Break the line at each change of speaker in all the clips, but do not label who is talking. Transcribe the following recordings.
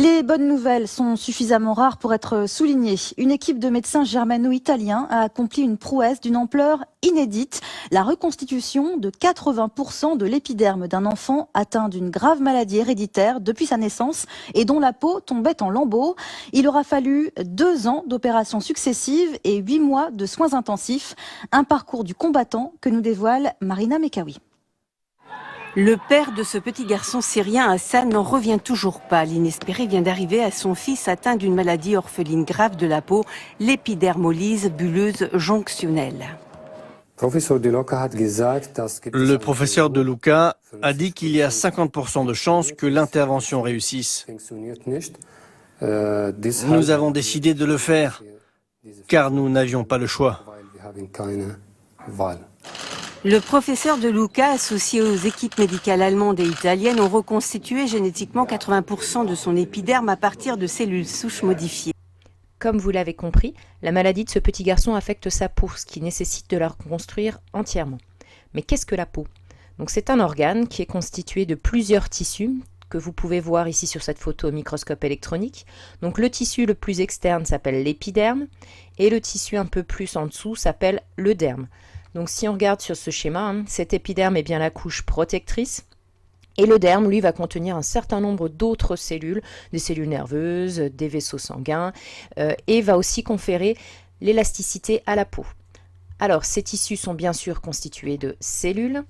Les bonnes nouvelles sont suffisamment rares pour être soulignées. Une équipe de médecins germano-italiens a accompli une prouesse d'une ampleur inédite, la reconstitution de 80% de l'épiderme d'un enfant atteint d'une grave maladie héréditaire depuis sa naissance et dont la peau tombait en lambeaux. Il aura fallu 2 ans d'opérations successives et 8 mois de soins intensifs. Un parcours du combattant que nous dévoile Marina Mekawi.
Le père de ce petit garçon syrien, Hassan, n'en revient toujours pas. L'inespéré vient d'arriver à son fils atteint d'une maladie orpheline grave de la peau, l'épidermolyse bulleuse jonctionnelle.
Le professeur De Luca a dit qu'il y a 50% de chances que l'intervention réussisse. Nous avons décidé de le faire, car nous n'avions pas le choix.
Le professeur De Luca, associé aux équipes médicales allemandes et italiennes, ont reconstitué génétiquement 80% de son épiderme à partir de cellules souches modifiées.
Comme vous l'avez compris, la maladie de ce petit garçon affecte sa peau, ce qui nécessite de la reconstruire entièrement. Mais qu'est-ce que la peau? Donc c'est un organe qui est constitué de plusieurs tissus que vous pouvez voir ici sur cette photo au microscope électronique. Donc le tissu le plus externe s'appelle l'épiderme et le tissu un peu plus en dessous s'appelle le derme. Donc si on regarde sur ce schéma, cet épiderme est bien la couche protectrice et le derme, lui, va contenir un certain nombre d'autres cellules, des cellules nerveuses, des vaisseaux sanguins et va aussi conférer l'élasticité à la peau. Alors ces tissus sont bien sûr constitués de cellules.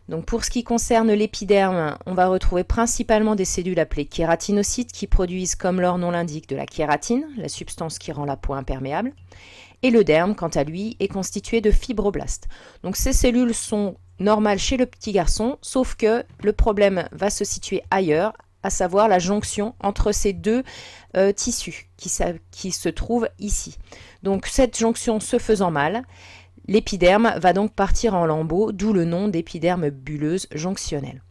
Donc pour ce qui concerne l'épiderme, on va retrouver principalement des cellules appelées kératinocytes qui produisent, comme leur nom l'indique, de la kératine, la substance qui rend la peau imperméable. Et le derme, quant à lui, est constitué de fibroblastes. Donc ces cellules sont normales chez le petit garçon, sauf que le problème va se situer ailleurs, à savoir la jonction entre ces deux tissus qui se trouvent ici. Donc cette jonction se faisant mal, l'épiderme va donc partir en lambeaux, d'où le nom d'épiderme bulleuse jonctionnelle.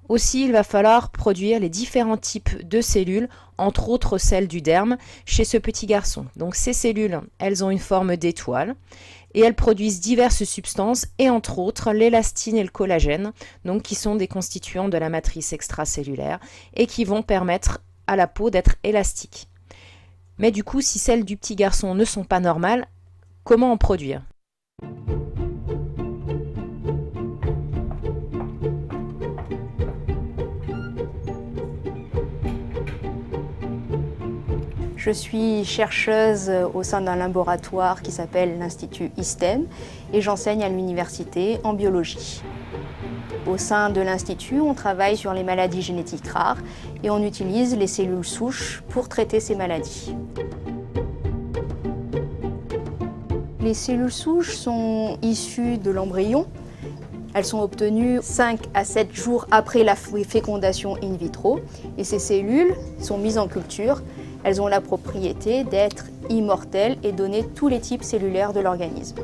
Aussi, il va falloir produire les différents types de cellules, entre autres celles du derme, chez ce petit garçon. Donc ces cellules, elles ont une forme d'étoile et elles produisent diverses substances et entre autres l'élastine et le collagène, donc qui sont des constituants de la matrice extracellulaire et qui vont permettre à la peau d'être élastique. Mais du coup, si celles du petit garçon ne sont pas normales, comment en produire ?
Je suis chercheuse au sein d'un laboratoire qui s'appelle l'Institut ISTEM et j'enseigne à l'université en biologie. Au sein de l'Institut, on travaille sur les maladies génétiques rares et on utilise les cellules souches pour traiter ces maladies. Les cellules souches sont issues de l'embryon. Elles sont obtenues 5 à 7 jours après la fécondation in vitro et ces cellules sont mises en culture. Elles ont la propriété d'être immortelles et donner tous les types cellulaires de l'organisme.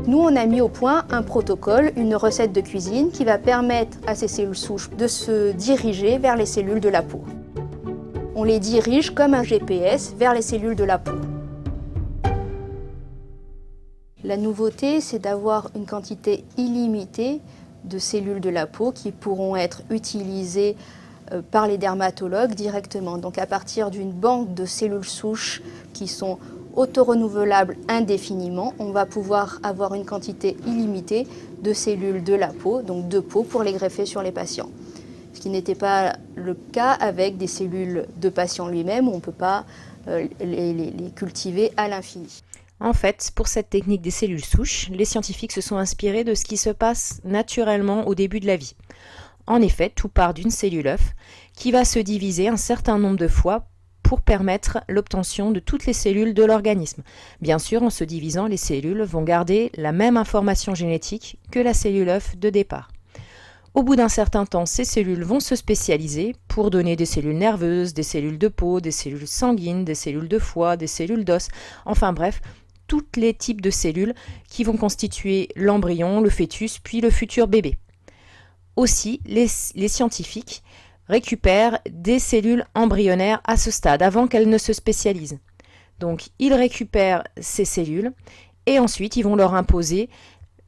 Nous, on a mis au point un protocole, une recette de cuisine qui va permettre à ces cellules souches de se diriger vers les cellules de la peau. On les dirige comme un GPS vers les cellules de la peau. La nouveauté, c'est d'avoir une quantité illimitée de cellules de la peau qui pourront être utilisées par les dermatologues directement. Donc à partir d'une banque de cellules souches qui sont auto-renouvelables indéfiniment, on va pouvoir avoir une quantité illimitée de cellules de la peau, donc de peau pour les greffer sur les patients. Ce qui n'était pas le cas avec des cellules de patients lui-même, où on ne peut pas les cultiver à l'infini.
En fait, pour cette technique des cellules souches, les scientifiques se sont inspirés de ce qui se passe naturellement au début de la vie. En effet, tout part d'une cellule œuf qui va se diviser un certain nombre de fois pour permettre l'obtention de toutes les cellules de l'organisme. Bien sûr, en se divisant, les cellules vont garder la même information génétique que la cellule œuf de départ. Au bout d'un certain temps, ces cellules vont se spécialiser pour donner des cellules nerveuses, des cellules de peau, des cellules sanguines, des cellules de foie, des cellules d'os, enfin bref, tous les types de cellules qui vont constituer l'embryon, le fœtus, puis le futur bébé. Aussi, les scientifiques récupèrent des cellules embryonnaires à ce stade, avant qu'elles ne se spécialisent. Donc, ils récupèrent ces cellules et ensuite, ils vont leur imposer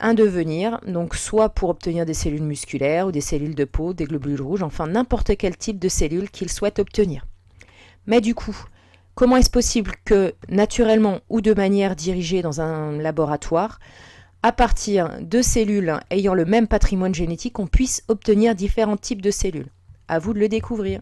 un devenir, donc soit pour obtenir des cellules musculaires ou des cellules de peau, des globules rouges, enfin n'importe quel type de cellules qu'il souhaite obtenir. Mais du coup, comment est-ce possible que, naturellement ou de manière dirigée dans un laboratoire, à partir de cellules ayant le même patrimoine génétique, on puisse obtenir différents types de cellules? À vous de le découvrir.